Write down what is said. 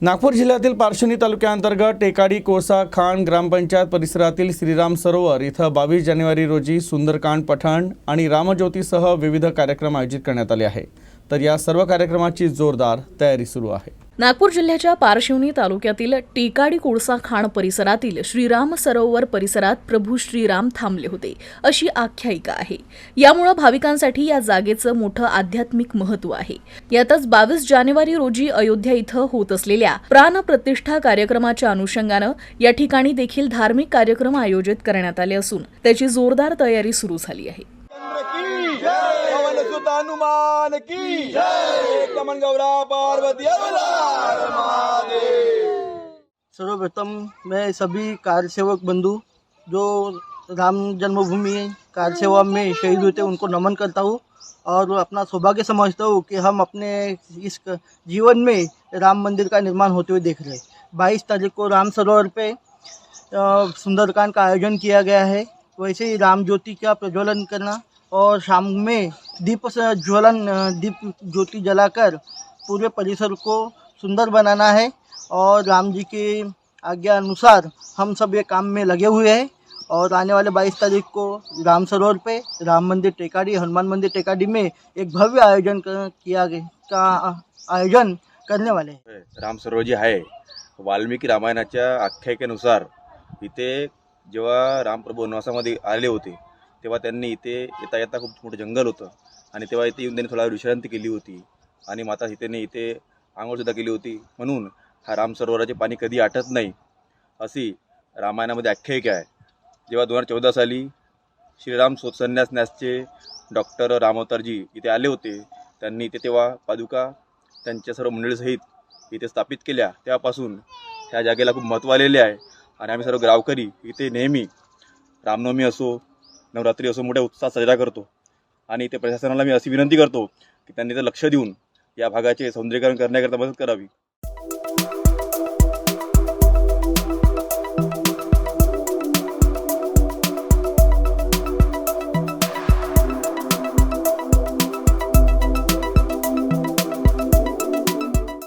नागपूर जिल्ह्यातील पारशिवनी तालुक्याअंतर्गत टेकाडी कोळसा खाण ग्रामपंचायत परिसरातील श्रीराम सरोवर इथं 22 जानेवारी रोजी सुंदरकांड पठण आणि रामज्योतीसह विविध कार्यक्रम आयोजित करण्यात आले आहे। तर या सर्व कार्यक्रमाची जोरदार तयारी सुरू आहे। नागपूर जिल्ह्याच्या पारशिवनी तालुक्यातील टेकाडी कोळसा खाण परिसरातील श्रीराम सरोवर परिसरात प्रभू श्रीराम थांबले होते अशी आख्यायिका आहे। यामुळे भाविकांसाठी या जागेचं मोठं आध्यात्मिक महत्त्व आहे। यातच 22 जानेवारी रोजी अयोध्या इथं होत असलेल्या प्राण प्रतिष्ठा कार्यक्रमाच्या अनुषंगानं या ठिकाणी देखील धार्मिक कार्यक्रम आयोजित करण्यात आले असून त्याची जोरदार तयारी सुरू झाली आहे। हनुमान की जय, कमन गौरा पार्वती अवतार महादेव। सर्वप्रथम मैं सभी कार्यसेवक बंधु जो राम जन्मभूमि कार्यसेवा में शहीद हुए थे उनको नमन करता हूँ और अपना सौभाग्य समझता हूँ कि हम अपने इस जीवन में राम मंदिर का निर्माण होते हुए देख रहे हैं। 22 तारीख को राम सरोवर पे सुंदरकांड का आयोजन किया गया है। वैसे ही राम ज्योति का प्रज्वलन करना और शाम में दीप ज्योति जलाकर पूरे परिसर को सुंदर बनाना है और राम जी के आज्ञा अनुसार हम सब ये काम में लगे हुए हैं। और आने वाले 22 तारीख को राम सरोवर पे राम मंदिर टेकाडी हनुमान मंदिर टेकाडी में एक भव्य आयोजन करने वाले हैं। राम सरोवर जे आहे वाल्मिकी रामायणाच्या आख्यायिकेनुसार इथे जेव्हा रामप्रभू वनवासामध्ये आले होते तेव्हा त्यांनी इथे येता येता खूप मोठं जंगल होतं आणि तेव्हा इथे येऊन त्यांनी थोडा विश्रांती केली होती आणि माता सीतेने इथे आंघोळसुद्धा केली होती। म्हणून हा राम सरोवराचे पाणी कधी आटत नाही अशी रामायणामध्ये आख्यायिका आहे। जेव्हा 2014 साली श्रीराम संन्यास न्यासचे डॉक्टर रामअवतारजी इथे आले होते त्यांनी इथे तेव्हा पादुका त्यांच्या सर्व मंडळीसहित इथे स्थापित केल्या। तेव्हापासून ह्या जागेला खूप महत्त्व आलेले आहे आणि आम्ही सर्व गावकरी इथे नेहमी रामनवमी असो नवरात्री असो मोठ्या उत्साहात साजरा करतो आणि इथे प्रशासनाला मी अशी विनंती करतो की त्यांनी तर लक्ष देऊन या भागाचे सौंदर्यीकरण करण्याकरता मदत करावी।